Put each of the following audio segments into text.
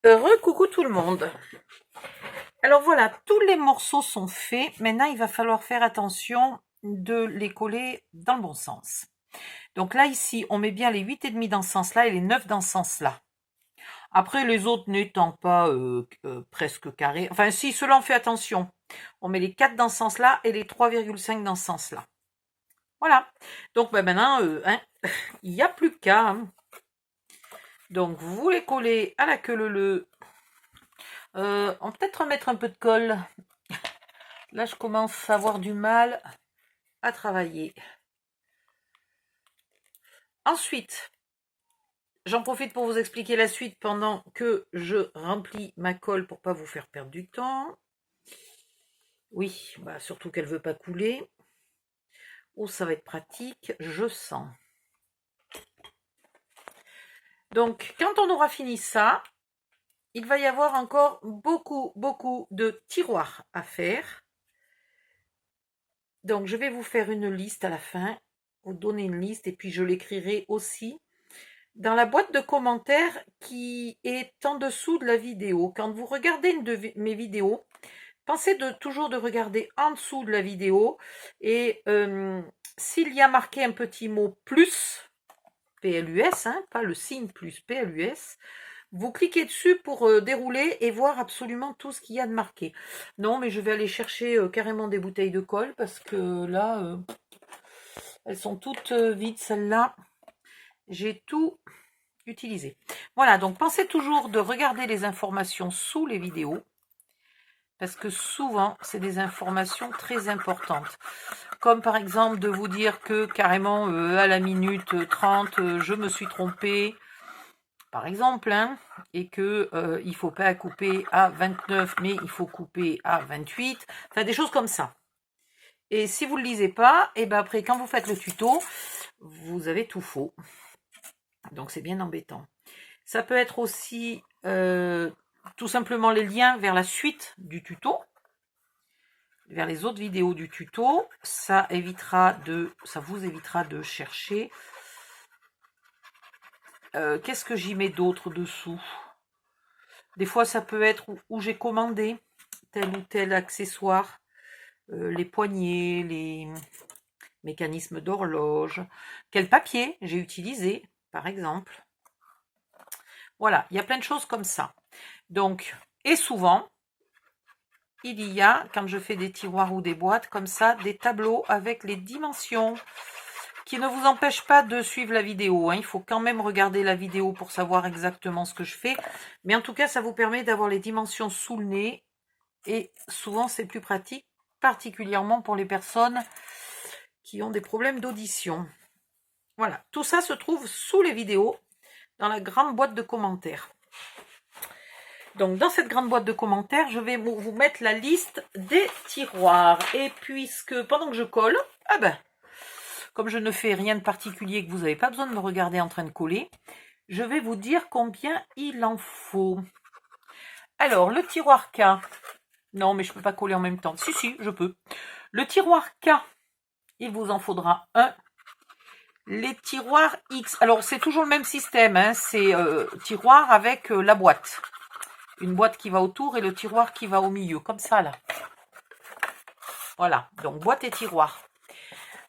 Heureux coucou tout le monde. Alors voilà, tous les morceaux sont faits. Maintenant, il va falloir faire attention de les coller dans le bon sens. Donc là, ici, on met bien les 8,5 dans ce sens-là et les 9 dans ce sens-là. Après, les autres n'étant pas presque carrés. Enfin, si, cela on fait attention. On met les 4 dans ce sens-là et les 3,5 dans ce sens-là. Voilà. Donc maintenant, il n'y a plus qu'à. Hein. Donc, vous les collez à la queue leu. On peut peut-être remettre un peu de colle. Là, je commence à avoir du mal à travailler. Ensuite, j'en profite pour vous expliquer la suite pendant que je remplis ma colle pour pas vous faire perdre du temps. Oui, surtout qu'elle ne veut pas couler. Oh, ça va être pratique, je sens. Donc, quand on aura fini ça, il va y avoir encore beaucoup de tiroirs à faire. Donc, je vais vous faire une liste à la fin, vous donner une liste, et puis je l'écrirai aussi dans la boîte de commentaires qui est en dessous de la vidéo. Quand vous regardez une de mes vidéos, pensez toujours de regarder en dessous de la vidéo, et s'il y a marqué un petit mot plus, PLUS, hein, pas le signe plus, PLUS, vous cliquez dessus pour dérouler et voir absolument tout ce qu'il y a de marqué. Non, mais je vais aller chercher carrément des bouteilles de colle parce que là, elles sont toutes vides, celles-là. J'ai tout utilisé. Voilà, donc pensez toujours de regarder les informations sous les vidéos parce que souvent, c'est des informations très importantes. Comme par exemple de vous dire que carrément à la minute 30, je me suis trompée, par exemple, hein, et que il ne faut pas couper à 29, mais il faut couper à 28. Enfin, des choses comme ça. Et si vous ne le lisez pas, et ben après, quand vous faites le tuto, vous avez tout faux. Donc, c'est bien embêtant. Ça peut être aussi tout simplement les liens vers la suite du tuto, vers les autres vidéos du tuto. Ça vous évitera de chercher. Qu'est-ce que j'y mets d'autre dessous? Des fois, ça peut être où j'ai commandé tel ou tel accessoire, les poignées, les mécanismes d'horloge, quel papier j'ai utilisé, par exemple. Voilà, il y a plein de choses comme ça. Donc, et souvent, il y a, quand je fais des tiroirs ou des boîtes comme ça, des tableaux avec les dimensions qui ne vous empêchent pas de suivre la vidéo. Hein. Il faut quand même regarder la vidéo pour savoir exactement ce que je fais. Mais en tout cas, ça vous permet d'avoir les dimensions sous le nez. Et souvent, c'est plus pratique, particulièrement pour les personnes qui ont des problèmes d'audition. Voilà, tout ça se trouve sous les vidéos, dans la grande boîte de commentaires. Donc, dans cette grande boîte de commentaires, je vais vous mettre la liste des tiroirs. Et puisque, pendant que je colle, comme je ne fais rien de particulier, que vous n'avez pas besoin de me regarder en train de coller, je vais vous dire combien il en faut. Alors, le tiroir K. Non, mais je ne peux pas coller en même temps. Si, je peux. Le tiroir K, il vous en faudra un. Les tiroirs X, alors c'est toujours le même système, hein, c'est tiroir avec la boîte. Une boîte qui va autour et le tiroir qui va au milieu, comme ça là. Voilà, donc boîte et tiroir.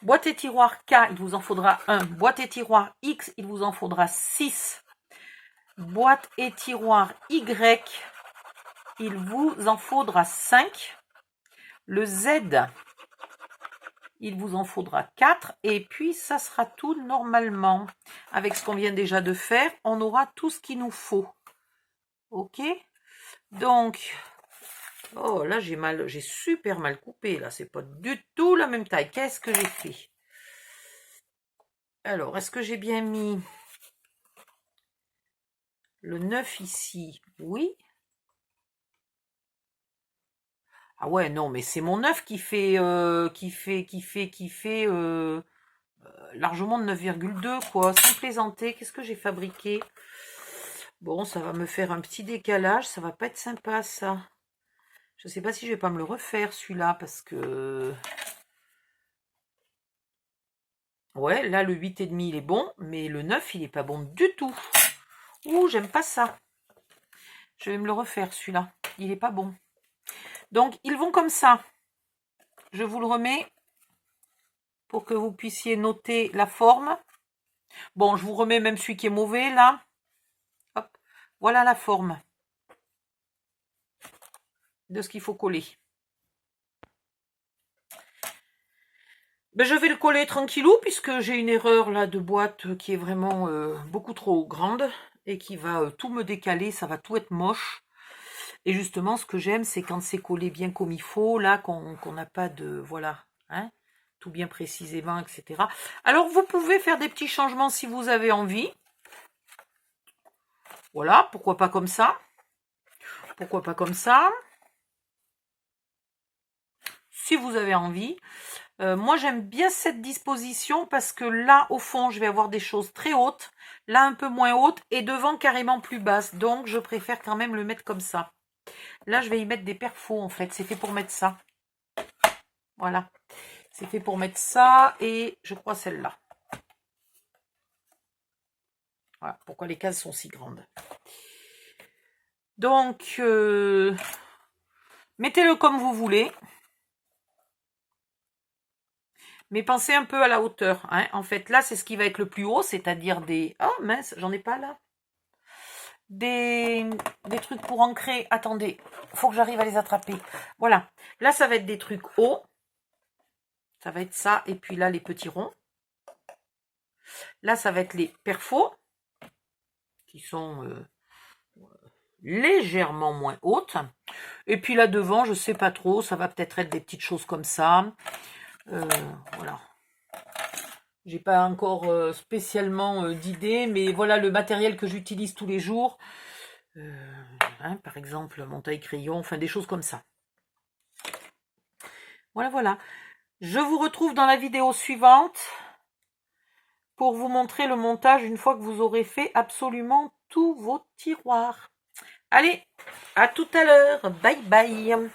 Boîte et tiroir K, il vous en faudra un. Boîte et tiroir X, il vous en faudra 6. Boîte et tiroir Y, il vous en faudra 5. Le Z, il vous en faudra 4. Et puis, ça sera tout normalement. Avec ce qu'on vient déjà de faire, on aura tout ce qu'il nous faut. Ok? Donc, oh là, j'ai super mal coupé. Là, c'est pas du tout la même taille. Qu'est-ce que j'ai fait? Alors, est-ce que j'ai bien mis le 9 ici? Oui. Ah ouais, non, mais c'est mon 9 qui fait largement de 9,2, quoi. Sans plaisanter, qu'est-ce que j'ai fabriqué? Bon, ça va me faire un petit décalage, ça va pas être sympa, ça. Je sais pas si je vais pas me le refaire, celui-là, parce que... Ouais, là, le 8,5, il est bon, mais le 9, il est pas bon du tout. Ouh, j'aime pas ça. Je vais me le refaire, celui-là. Il n'est pas bon. Donc, ils vont comme ça. Je vous le remets pour que vous puissiez noter la forme. Bon, je vous remets même celui qui est mauvais, là. Hop. Voilà la forme de ce qu'il faut coller. Ben, je vais le coller tranquillou, puisque j'ai une erreur là de boîte qui est vraiment beaucoup trop grande et qui va tout me décaler, ça va tout être moche. Et justement, ce que j'aime, c'est quand c'est collé bien comme il faut, là, qu'on n'a pas de... Voilà, hein, tout bien précisément, etc. Alors, vous pouvez faire des petits changements si vous avez envie. Voilà, pourquoi pas comme ça? Pourquoi pas comme ça? Si vous avez envie. Moi, j'aime bien cette disposition parce que là, au fond, je vais avoir des choses très hautes, là, un peu moins hautes, et devant, carrément plus basses. Donc, je préfère quand même le mettre comme ça. Là, je vais y mettre des perfos, en fait. C'est fait pour mettre ça. Voilà. C'est fait pour mettre ça, et je crois celle-là. Voilà, pourquoi les cases sont si grandes. Donc, mettez-le comme vous voulez. Mais pensez un peu à la hauteur. Hein. En fait, là, c'est ce qui va être le plus haut, c'est-à-dire des... Oh mince, j'en ai pas là. Des trucs pour ancrer. Attendez, il faut que j'arrive à les attraper. Voilà. Là, ça va être des trucs hauts. Ça va être ça. Et puis là, les petits ronds. Là, ça va être les perfos. Qui sont légèrement moins hautes. Et puis là, devant, je sais pas trop. Ça va peut-être être des petites choses comme ça. Voilà. J'ai pas encore spécialement d'idées, mais voilà le matériel que j'utilise tous les jours. Hein, par exemple, mon taille-crayon, enfin des choses comme ça. Voilà, voilà. Je vous retrouve dans la vidéo suivante pour vous montrer le montage une fois que vous aurez fait absolument tous vos tiroirs. Allez, à tout à l'heure. Bye bye.